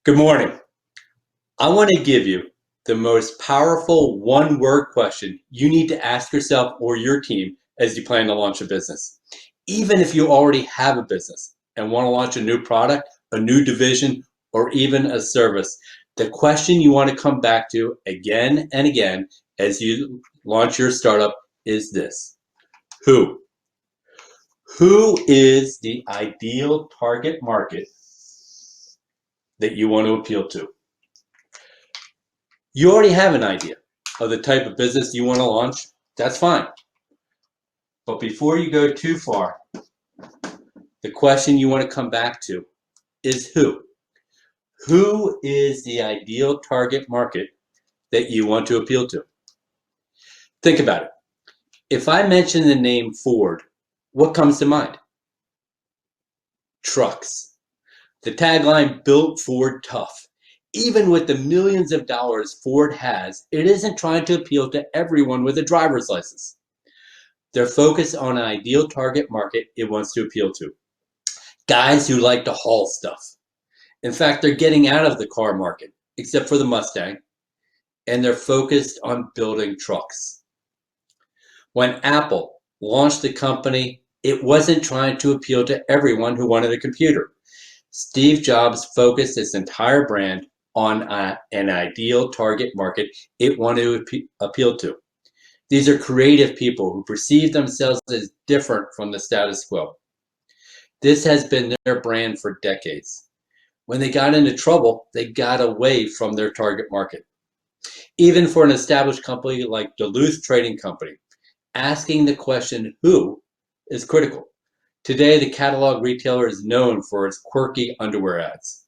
Good morning. I want to give you the most powerful one-word question you need to ask yourself or your team as you plan to launch a business. Even if you already have a business and want to launch a new product, a new division, or even a service, the question you want to come back to again and again as you launch your startup is this: Who? Who is the ideal target market that you want to appeal to? You already have an idea of the type of business you want to launch. That's fine. But before you go too far, the question you want to come back to is who? Who is the ideal target market that you want to appeal to? Think about it. If I mention the name Ford, what comes to mind? Trucks. The tagline, "Built Ford Tough." Even with the millions of dollars Ford has, it isn't trying to appeal to everyone with a driver's license. They're focused on an ideal target market it wants to appeal to. Guys who like to haul stuff. In fact, they're getting out of the car market, except for the Mustang, and they're focused on building trucks. When Apple launched the company, it wasn't trying to appeal to everyone who wanted a computer. Steve Jobs focused his entire brand on an ideal target market it wanted to appeal to. These are creative people who perceive themselves as different from the status quo. This has been their brand for decades. When they got into trouble, they got away from their target market. Even for an established company like Duluth Trading Company, asking the question who is critical. Today, the catalog retailer is known for its quirky underwear ads.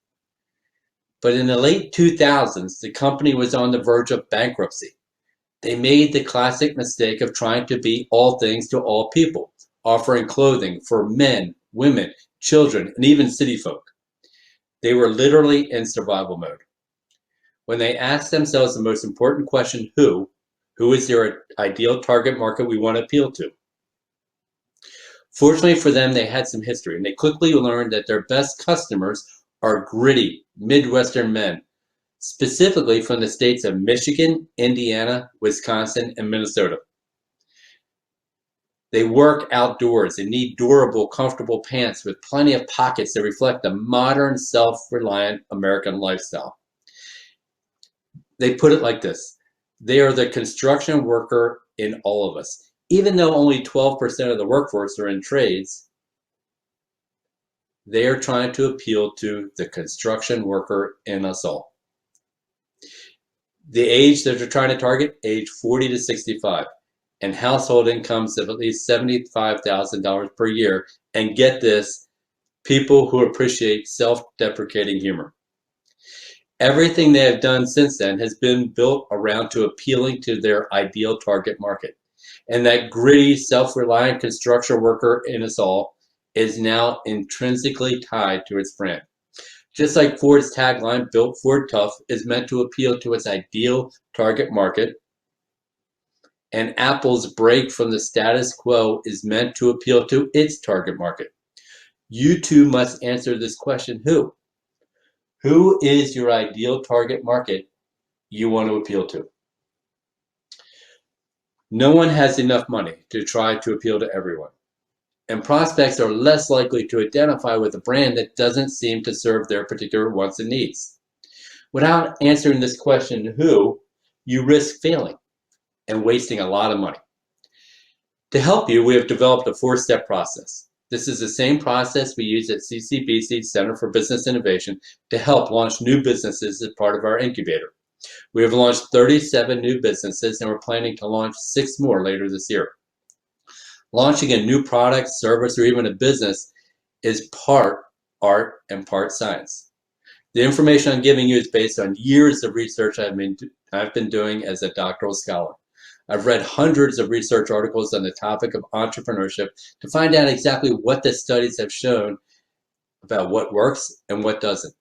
But in the late 2000s, the company was on the verge of bankruptcy. They made the classic mistake of trying to be all things to all people, offering clothing for men, women, children, and even city folk. They were literally in survival mode. When they asked themselves the most important question, who is their ideal target market we want to appeal to? Fortunately for them, they had some history, and they quickly learned that their best customers are gritty, Midwestern men, specifically from the states of Michigan, Indiana, Wisconsin, and Minnesota. They work outdoors and need durable, comfortable pants with plenty of pockets that reflect the modern, self-reliant American lifestyle. They put it like this: they are the construction worker in all of us. Even though only 12% of the workforce are in trades, they are trying to appeal to the construction worker in us all. The age that they're trying to target, age 40 to 65, and household incomes of at least $75,000 per year. And get this, people who appreciate self-deprecating humor. Everything they have done since then has been built around to appealing to their ideal target market. And that gritty, self-reliant construction worker in us all is now intrinsically tied to its brand. Just like Ford's tagline, "Built Ford Tough," is meant to appeal to its ideal target market, and Apple's break from the status quo is meant to appeal to its target market. You too must answer this question: who? Who is your ideal target market you want to appeal to? No one has enough money to try to appeal to everyone, and prospects are less likely to identify with a brand that doesn't seem to serve their particular wants and needs. Without answering this question, who, you risk failing and wasting a lot of money. To help you, we have developed a four-step process. This is the same process we use at CCBC Center for Business Innovation to help launch new businesses as part of our incubator. We have launched 37 new businesses, and we're planning to launch 6 more later this year. Launching a new product, service, or even a business is part art and part science. The information I'm giving you is based on years of research I've been doing as a doctoral scholar. I've read hundreds of research articles on the topic of entrepreneurship to find out exactly what the studies have shown about what works and what doesn't.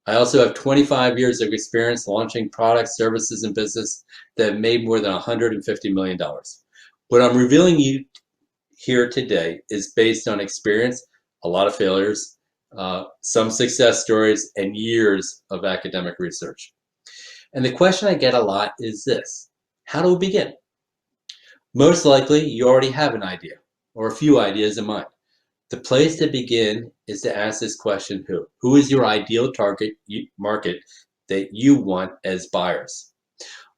I also have 25 years of experience launching products, services, and business that have made more than $150 million. What I'm revealing you here today is based on experience, a lot of failures, some success stories, and years of academic research. And the question I get a lot is this: how do we begin? Most likely, you already have an idea or a few ideas in mind. The place to begin is to ask this question: who? Who is your ideal target market that you want as buyers?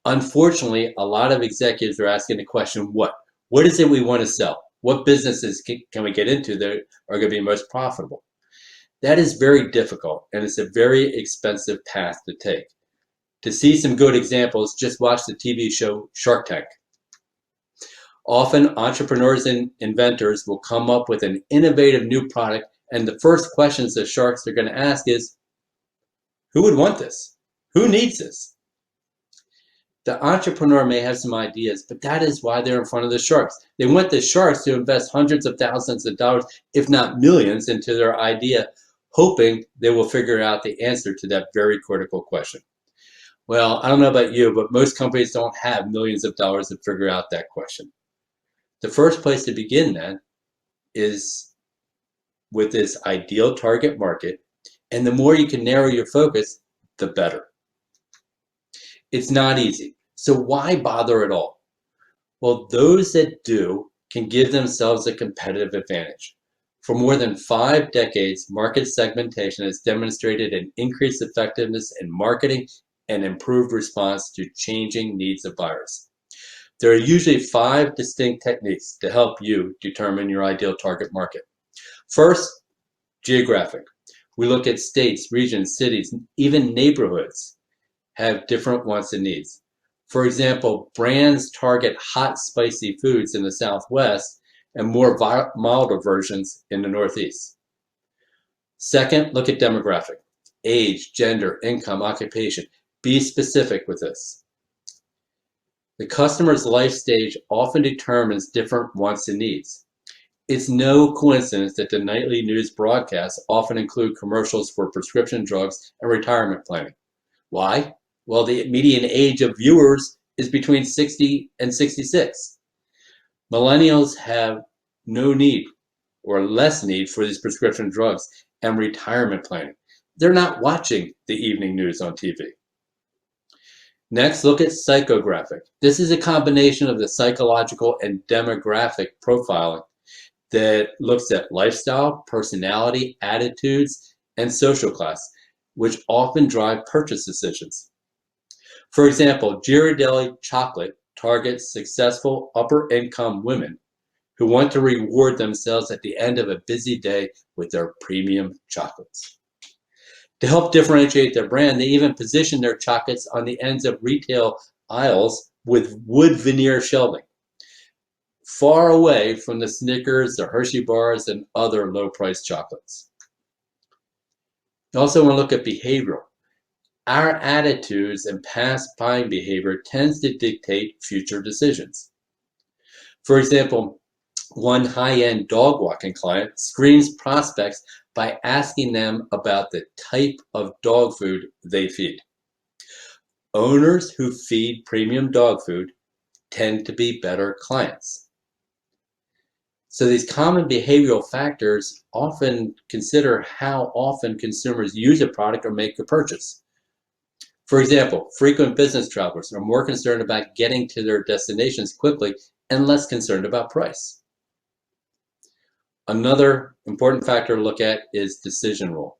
Unfortunately, a lot of executives are asking the question, what? What is it we want to sell? What businesses can we get into that are going to be most profitable? That is very difficult, and it's a very expensive path to take. To see some good examples, just watch the TV show Shark Tank. Often, entrepreneurs and inventors will come up with an innovative new product, and the first questions the sharks are going to ask is, who would want this? Who needs this? The entrepreneur may have some ideas, but that is why they're in front of the sharks. They want the sharks to invest hundreds of thousands of dollars, if not millions, into their idea, hoping they will figure out the answer to that very critical question. Well, I don't know about you, but most companies don't have millions of dollars to figure out that question. The first place to begin then is with this ideal target market, and the more you can narrow your focus, the better. It's not easy. So why bother at all? Well, those that do can give themselves a competitive advantage. For more than 5 decades, market segmentation has demonstrated an increased effectiveness in marketing and improved response to changing needs of buyers. There are usually 5 distinct techniques to help you determine your ideal target market. First, geographic. We look at states, regions, cities, even neighborhoods have different wants and needs. For example, brands target hot, spicy foods in the Southwest and more milder versions in the Northeast. Second, look at demographic. Age, gender, income, occupation. Be specific with this. The customer's life stage often determines different wants and needs. It's no coincidence that the nightly news broadcasts often include commercials for prescription drugs and retirement planning. Why? Well, the median age of viewers is between 60 and 66. Millennials have no need or less need for these prescription drugs and retirement planning. They're not watching the evening news on TV. Next, look at psychographic. This is a combination of the psychological and demographic profiling that looks at lifestyle, personality, attitudes, and social class, which often drive purchase decisions. For example, Ghirardelli chocolate targets successful upper-income women who want to reward themselves at the end of a busy day with their premium chocolates. To help differentiate their brand, they even position their chocolates on the ends of retail aisles with wood veneer shelving, far away from the Snickers, the Hershey bars, and other low-priced chocolates. You also want to look at behavioral. Our attitudes and past buying behavior tends to dictate future decisions. For example, one high-end dog walking client screens prospects by asking them about the type of dog food they feed. Owners who feed premium dog food tend to be better clients. So these common behavioral factors often consider how often consumers use a product or make a purchase. For example, frequent business travelers are more concerned about getting to their destinations quickly and less concerned about price. Another important factor to look at is decision role.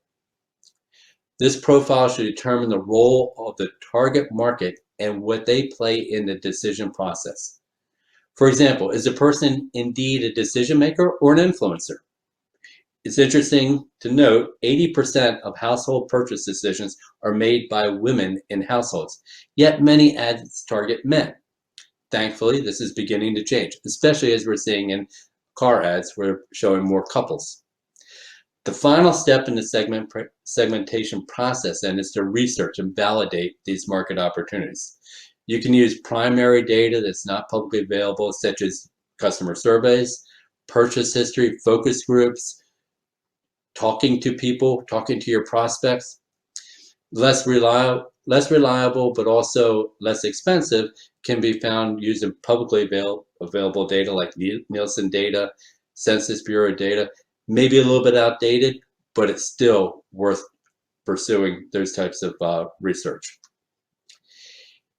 This profile should determine the role of the target market and what they play in the decision process. For example, is a person indeed a decision maker or an influencer? It's interesting to note 80% of household purchase decisions are made by women in households, yet many ads target men. Thankfully, this is beginning to change, especially as we're seeing in car ads, we're showing more couples. The final step in the segmentation process then is to research and validate these market opportunities. You can use primary data that's not publicly available, such as customer surveys, purchase history, focus groups, talking to people, talking to your prospects. Less reliable, but also less expensive, can be found using publicly available data like Nielsen data, Census Bureau data, maybe a little bit outdated, but it's still worth pursuing those types of research.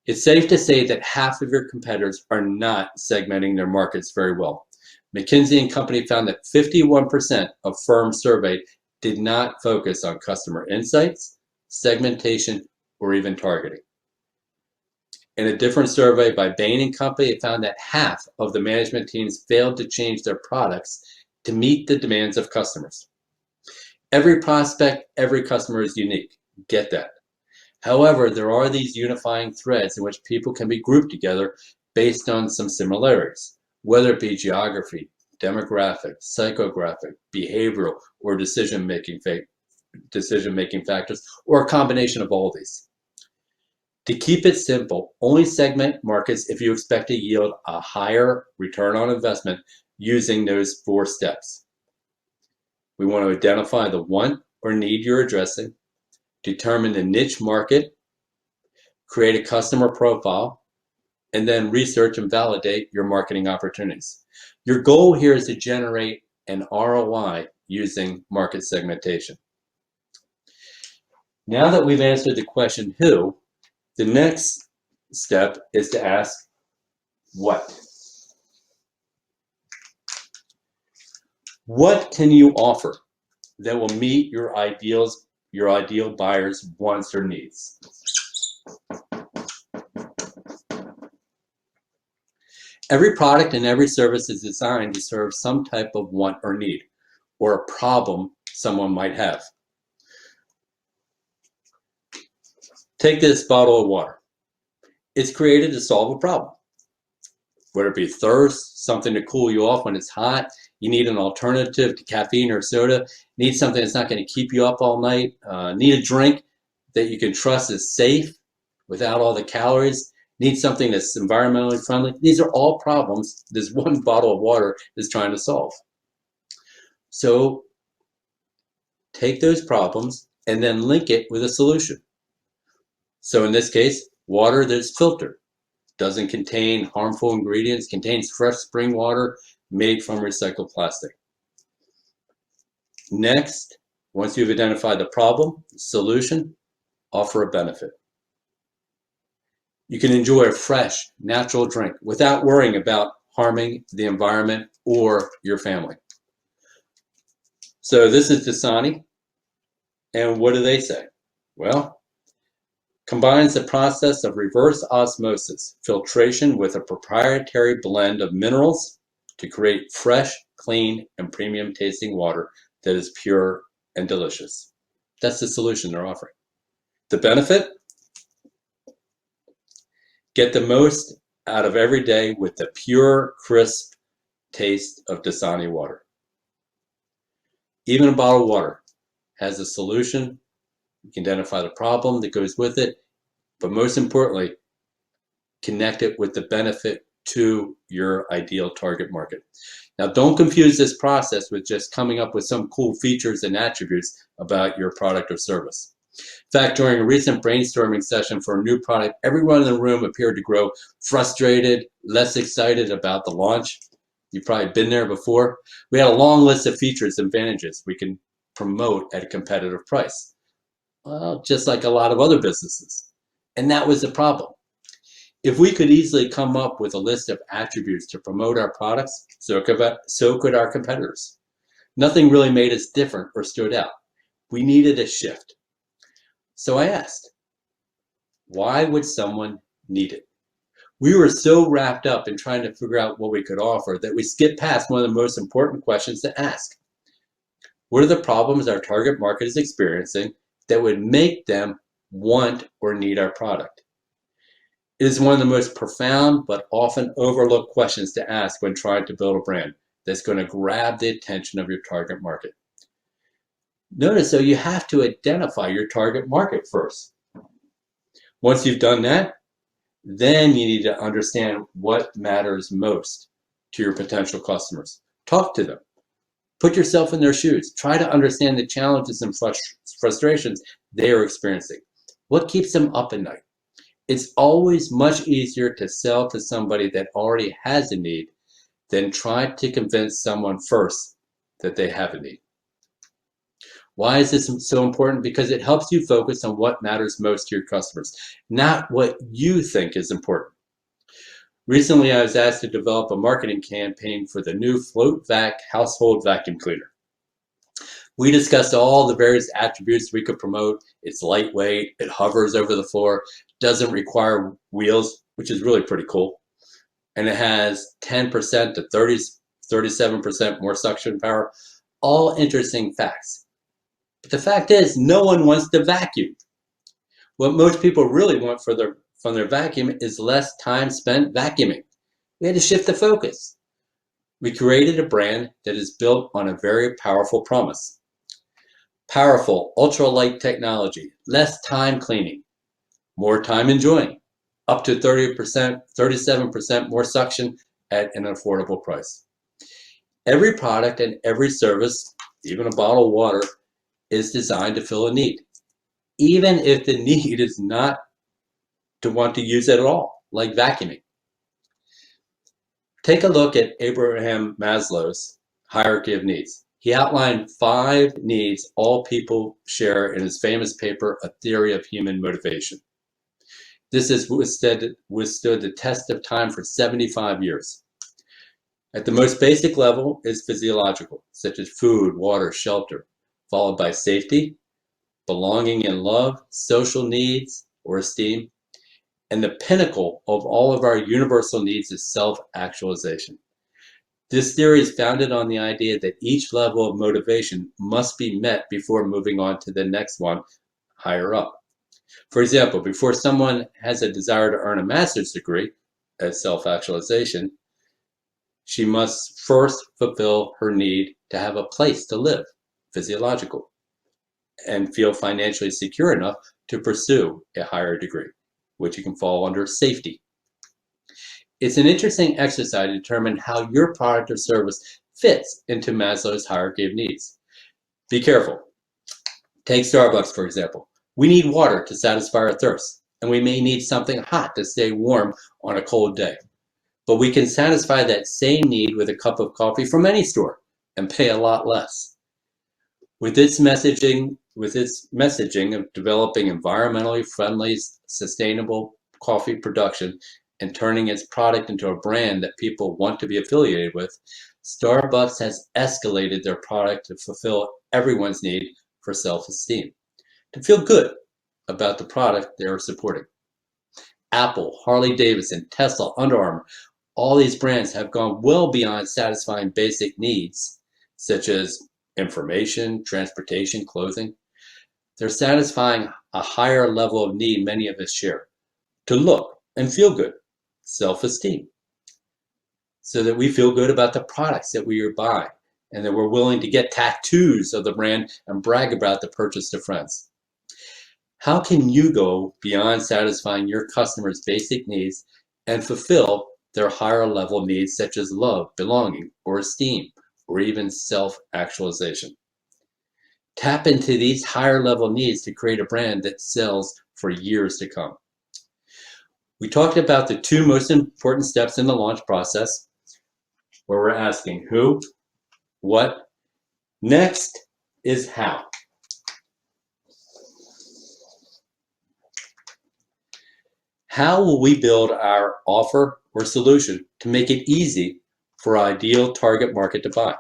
It's safe to say that half of your competitors are not segmenting their markets very well. McKinsey and Company found that 51% of firms surveyed did not focus on customer insights, segmentation, or even targeting. In a different survey by Bain and Company, it found that half of the management teams failed to change their products to meet the demands of customers. Every prospect, every customer is unique. Get that. However, there are these unifying threads in which people can be grouped together based on some similarities, whether it be geography, demographic, psychographic, behavioral, or decision-making factors, or a combination of all these. To keep it simple, only segment markets if you expect to yield a higher return on investment using those 4 steps. We want to identify the want or need you're addressing, determine the niche market, create a customer profile, and then research and validate your marketing opportunities. Your goal here is to generate an ROI using market segmentation. Now that we've answered the question who, the next step is to ask what. What can you offer that will meet your ideal buyer's wants or needs? Every product and every service is designed to serve some type of want or need, or a problem someone might have. Take this bottle of water. It's created to solve a problem. Whether it be thirst, something to cool you off when it's hot, you need an alternative to caffeine or soda, need something that's not going to keep you up all night, need a drink that you can trust is safe without all the calories, need something that's environmentally friendly. These are all problems this one bottle of water is trying to solve. So take those problems and then link it with a solution. So in this case, water that's filtered, doesn't contain harmful ingredients, contains fresh spring water made from recycled plastic. Next, once you've identified the problem, solution, offer a benefit. You can enjoy a fresh, natural drink without worrying about harming the environment or your family. So this is Dasani, and what do they say? Well, combines the process of reverse osmosis, filtration with a proprietary blend of minerals to create fresh, clean, and premium tasting water that is pure and delicious. That's the solution they're offering. The benefit? Get the most out of every day with the pure, crisp taste of Dasani water. Even a bottle of water has a solution. You can identify the problem that goes with it, but most importantly, connect it with the benefit to your ideal target market. Now, don't confuse this process with just coming up with some cool features and attributes about your product or service. In fact, during a recent brainstorming session for a new product, everyone in the room appeared to grow frustrated, less excited about the launch. You've probably been there before. We had a long list of features and advantages we can promote at a competitive price. Well, just like a lot of other businesses. And that was the problem. If we could easily come up with a list of attributes to promote our products, so could our competitors. Nothing really made us different or stood out. We needed a shift. So I asked, why would someone need it? We were so wrapped up in trying to figure out what we could offer that we skipped past one of the most important questions to ask. What are the problems our target market is experiencing that would make them want or need our product? It is one of the most profound but often overlooked questions to ask when trying to build a brand that's going to grab the attention of your target market. Notice, though, you have to identify your target market first. Once you've done that, then you need to understand what matters most to your potential customers. Talk to them. Put yourself in their shoes. Try to understand the challenges and frustrations they are experiencing. What keeps them up at night? It's always much easier to sell to somebody that already has a need than try to convince someone first that they have a need. Why is this so important? Because it helps you focus on what matters most to your customers, not what you think is important. Recently, I was asked to develop a marketing campaign for the new Float Vac household vacuum cleaner. We discussed all the various attributes we could promote. It's lightweight, it hovers over the floor, doesn't require wheels, which is really pretty cool. And it has 10% to 37% more suction power. All interesting facts. But the fact is, no one wants to vacuum. What most people really want from their vacuum is less time spent vacuuming. We had to shift the focus. We created a brand that is built on a very powerful promise. Powerful, ultralight technology, less time cleaning, more time enjoying, up to 30%, 37% more suction at an affordable price. Every product and every service, even a bottle of water, is designed to fill a need, even if the need is not to want to use it at all, like vacuuming. Take a look at Abraham Maslow's hierarchy of needs. He outlined 5 needs all people share in his famous paper, A Theory of Human Motivation. This has withstood the test of time for 75 years. At the most basic level is physiological, such as food, water, shelter, followed by safety, belonging and love, social needs or esteem, and the pinnacle of all of our universal needs is self-actualization. This theory is founded on the idea that each level of motivation must be met before moving on to the next one higher up. For example, before someone has a desire to earn a master's degree at self-actualization, she must first fulfill her need to have a place to live, physiological, and feel financially secure enough to pursue a higher degree, which can fall under safety. It's an interesting exercise to determine how your product or service fits into Maslow's hierarchy of needs. Be careful. Take Starbucks, for example. We need water to satisfy our thirst, and we may need something hot to stay warm on a cold day. But we can satisfy that same need with a cup of coffee from any store and pay a lot less. With its messaging of developing environmentally friendly, sustainable coffee production and turning its product into a brand that people want to be affiliated with, Starbucks has escalated their product to fulfill everyone's need for self-esteem, to feel good about the product they are supporting. Apple, Harley-Davidson, Tesla, Under Armour, all these brands have gone well beyond satisfying basic needs, such as information, transportation, clothing. They're satisfying a higher level of need many of us share, to look and feel good, self-esteem, so that we feel good about the products that we are buying and that we're willing to get tattoos of the brand and brag about the purchase to friends. How can you go beyond satisfying your customers' basic needs and fulfill their higher level needs such as love, belonging, or esteem, or even self-actualization? Tap into these higher level needs to create a brand that sells for years to come. We talked about the 2 most important steps in the launch process, where we're asking who, what. Next is how. How will we build our offer or solution to make it easy for our ideal target market to buy?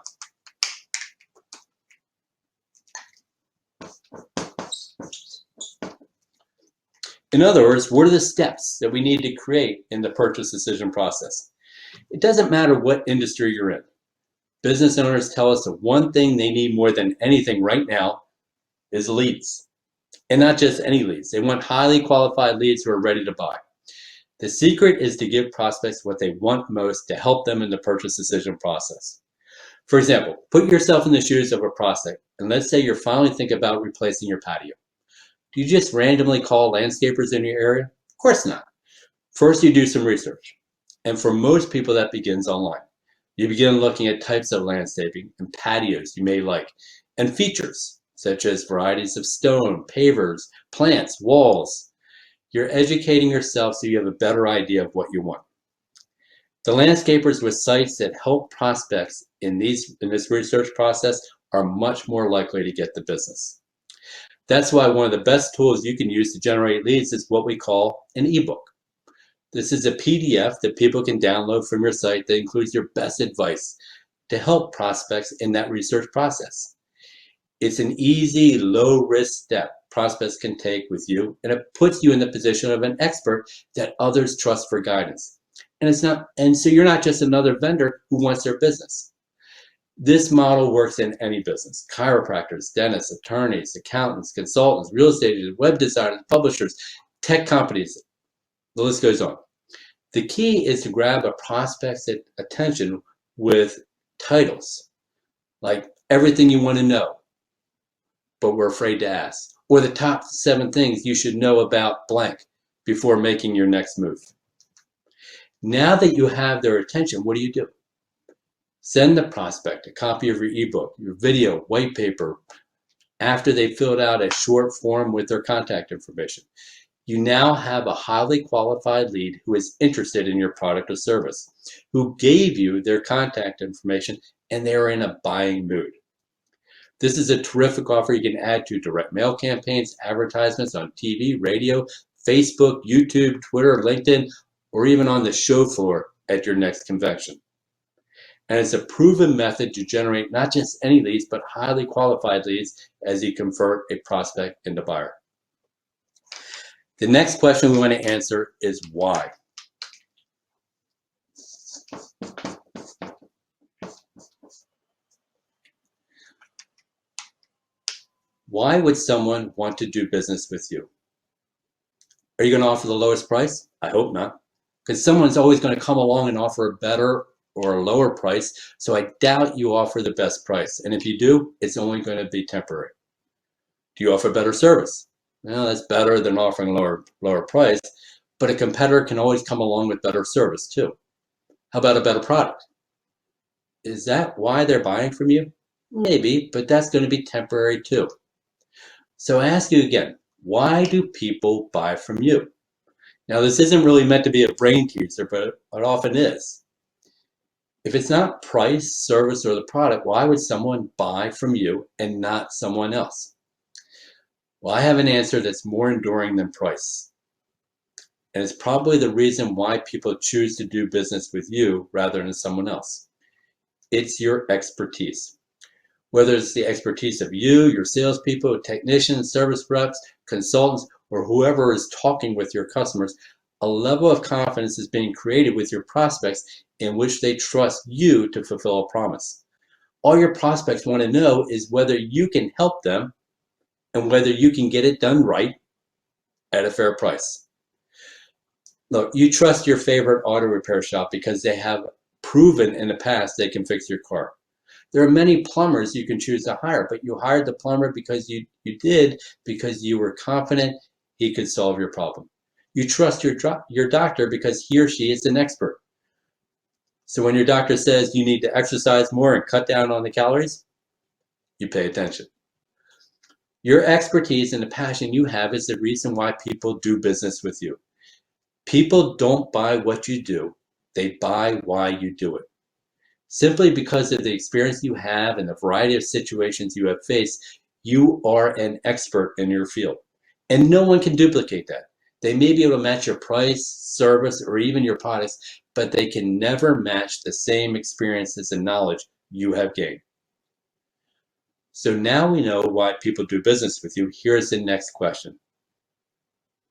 In other words, what are the steps that we need to create in the purchase decision process? It doesn't matter what industry you're in. Business owners tell us the one thing they need more than anything right now is leads. And not just any leads. They want highly qualified leads who are ready to buy. The secret is to give prospects what they want most to help them in the purchase decision process. For example, put yourself in the shoes of a prospect, and let's say you're finally thinking about replacing your patio. Do you just randomly call landscapers in your area? Of course not. First, you do some research. And for most people, that begins online. You begin looking at types of landscaping and patios you may like, and features, such as varieties of stone, pavers, plants, walls. You're educating yourself so you have a better idea of what you want. The landscapers with sites that help prospects in this research process are much more likely to get the business. That's why one of the best tools you can use to generate leads is what we call an ebook. This is a PDF that people can download from your site that includes your best advice to help prospects in that research process. It's an easy, low-risk step prospects can take with you, and it puts you in the position of an expert that others trust for guidance. And so you're not just another vendor who wants their business. This model works in any business: chiropractors, dentists, attorneys, accountants, consultants, real estate agents, web designers, publishers, tech companies. The list goes on. The key is to grab a prospect's attention with titles like everything you want to know, but we're afraid to ask, or the top 7 things you should know about blank before making your next move. Now that you have their attention, what do? Send the prospect a copy of your ebook, your video, white paper, after they filled out a short form with their contact information. You now have a highly qualified lead who is interested in your product or service, who gave you their contact information, and they are in a buying mood. This is a terrific offer you can add to direct mail campaigns, advertisements on TV, radio, Facebook, YouTube, Twitter, LinkedIn, or even on the show floor at your next convention. And it's a proven method to generate not just any leads, but highly qualified leads as you convert a prospect into buyer. The next question we want to answer is why. Why would someone want to do business with you? Are you going to offer the lowest price? I hope not, because someone's always going to come along and offer a better or a lower price, so I doubt you offer the best price. And if you do, it's only going to be temporary. Do you offer better service? Well, that's better than offering a lower price, but a competitor can always come along with better service too. How about a better product? Is that why they're buying from you? Maybe, but that's going to be temporary too. So I ask you again, why do people buy from you? Now, this isn't really meant to be a brain teaser, but it often is. If it's not price, service, or the product, why would someone buy from you and not someone else? Well, I have an answer that's more enduring than price. And it's probably the reason why people choose to do business with you rather than someone else. It's your expertise. Whether it's the expertise of you, your salespeople, technicians, service reps, consultants, or whoever is talking with your customers, a level of confidence is being created with your prospects in which they trust you to fulfill a promise. All your prospects want to know is whether you can help them and whether you can get it done right at a fair price. Look, you trust your favorite auto repair shop because they have proven in the past they can fix your car. There are many plumbers you can choose to hire, but you hired the plumber because you were confident he could solve your problem. You trust your doctor because he or she is an expert. So when your doctor says you need to exercise more and cut down on the calories, you pay attention. Your expertise and the passion you have is the reason why people do business with you. People don't buy what you do, they buy why you do it. Simply because of the experience you have and the variety of situations you have faced, you are an expert in your field. And no one can duplicate that. They may be able to match your price, service, or even your products, but they can never match the same experiences and knowledge you have gained. So now we know why people do business with you. Here's the next question.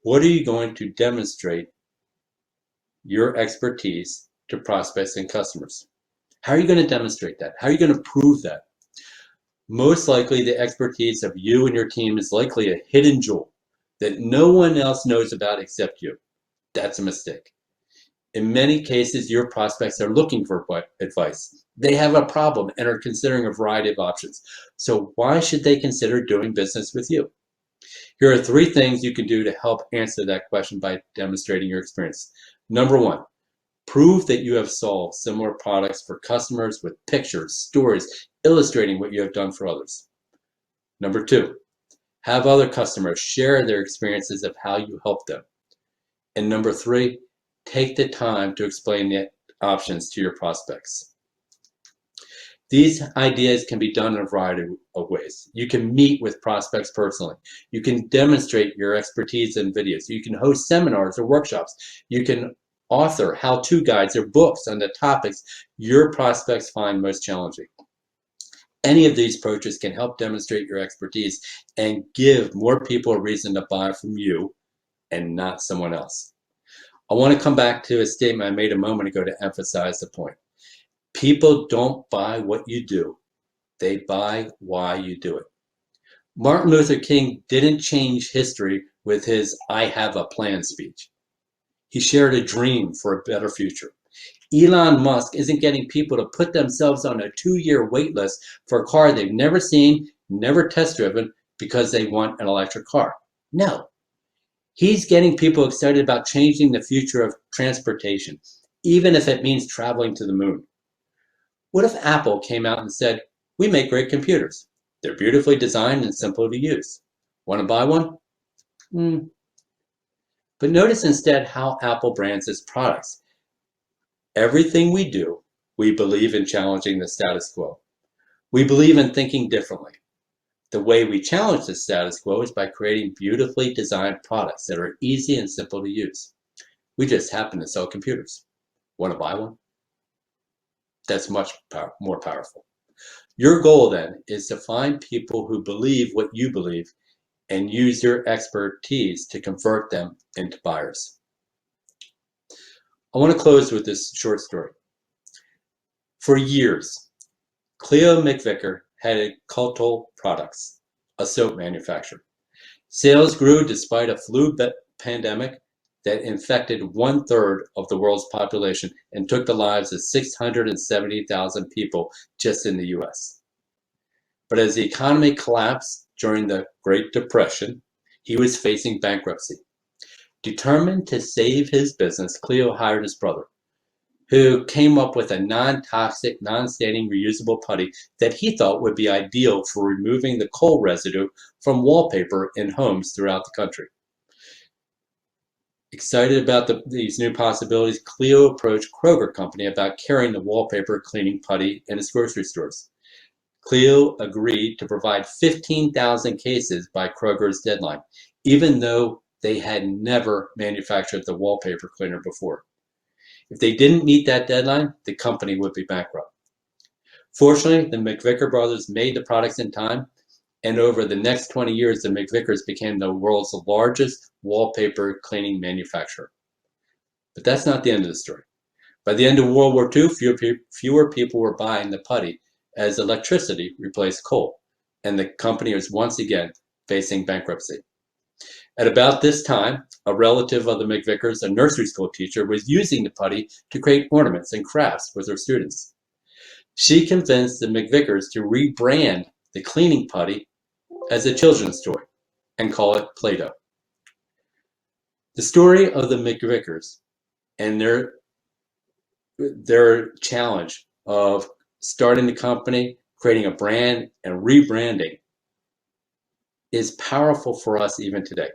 What are you going to demonstrate your expertise to prospects and customers? How are you going to demonstrate that? How are you going to prove that? Most likely the expertise of you and your team is likely a hidden jewel that no one else knows about except you. That's a mistake. In many cases, your prospects are looking for advice. They have a problem and are considering a variety of options. So why should they consider doing business with you? Here are 3 things you can do to help answer that question by demonstrating your experience. Number 1, prove that you have solved similar products for customers with pictures, stories, illustrating what you have done for others. Number 2, have other customers share their experiences of how you help them. And number 3, take the time to explain the options to your prospects. These ideas can be done in a variety of ways. You can meet with prospects personally. You can demonstrate your expertise in videos. You can host seminars or workshops. You can author how-to guides or books on the topics your prospects find most challenging. Any of these approaches can help demonstrate your expertise and give more people a reason to buy from you and not someone else. I want to come back to a statement I made a moment ago to emphasize the point. People don't buy what you do. They buy why you do it. Martin Luther King didn't change history with his I have a plan speech. He shared a dream for a better future. Elon Musk isn't getting people to put themselves on a 2-year wait list for a car they've never seen, never test driven, because they want an electric car. No. He's getting people excited about changing the future of transportation, even if it means traveling to the moon. What if Apple came out and said, we make great computers. They're beautifully designed and simple to use. Want to buy one? But notice instead how Apple brands its products. Everything we do, we believe in challenging the status quo. We believe in thinking differently. The way we challenge the status quo is by creating beautifully designed products that are easy and simple to use. We just happen to sell computers. Want to buy one? That's much more powerful. Your goal then is to find people who believe what you believe and use your expertise to convert them into buyers. I want to close with this short story. For years, Cleo McVicker had Cultural Products, a soap manufacturer. Sales grew despite a flu pandemic that infected 1/3 of the world's population and took the lives of 670,000 people just in the US. But as the economy collapsed during the Great Depression, he was facing bankruptcy. Determined to save his business, Cleo hired his brother, who came up with a non-toxic, non-staining, reusable putty that he thought would be ideal for removing the coal residue from wallpaper in homes throughout the country. Excited about these new possibilities, Cleo approached Kroger Company about carrying the wallpaper cleaning putty in its grocery stores. Cleo agreed to provide 15,000 cases by Kroger's deadline, even though they had never manufactured the wallpaper cleaner before. If they didn't meet that deadline, the company would be bankrupt. Fortunately, the McVicker brothers made the products in time, and over the next 20 years, the McVickers became the world's largest wallpaper cleaning manufacturer. But that's not the end of the story. By the end of World War II, fewer people were buying the putty as electricity replaced coal, and the company was once again facing bankruptcy. At about this time, a relative of the McVickers, a nursery school teacher, was using the putty to create ornaments and crafts with her students. She convinced the McVickers to rebrand the cleaning putty as a children's toy and call it Play-Doh. The story of the McVickers and their challenge of starting the company, creating a brand, and rebranding is powerful for us even today.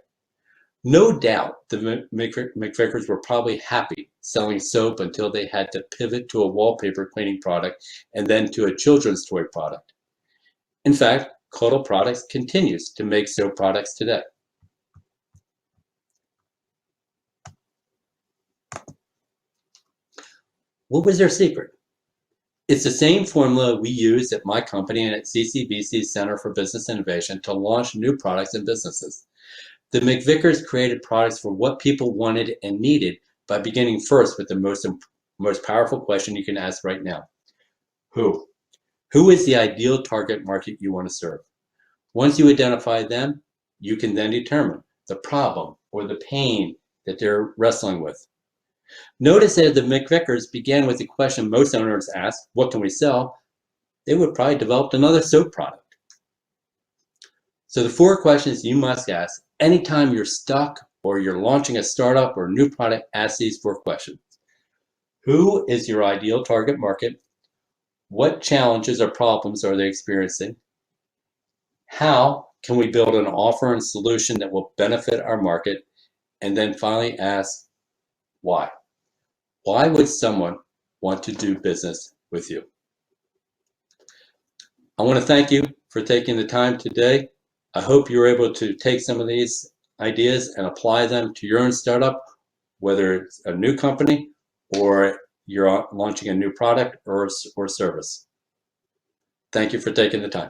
No doubt the McVickers were probably happy selling soap until they had to pivot to a wallpaper cleaning product and then to a children's toy product. In fact, Cuddle Products continues to make soap products today. What was their secret? It's the same formula we use at my company and at CCBC's Center for Business Innovation to launch new products and businesses. The McVickers created products for what people wanted and needed by beginning first with the most powerful question you can ask right now. Who? Who is the ideal target market you want to serve? Once you identify them, you can then determine the problem or the pain that they're wrestling with. Notice that if the McVickers began with the question most owners ask, what can we sell? They would probably develop another soap product. So the 4 questions you must ask anytime you're stuck or you're launching a startup or a new product, ask these 4 questions. Who is your ideal target market? What challenges or problems are they experiencing? How can we build an offer and solution that will benefit our market? And then finally ask why. Why would someone want to do business with you? I want to thank you for taking the time today. I hope you're able to take some of these ideas and apply them to your own startup, whether it's a new company or you're launching a new product or service. Thank you for taking the time.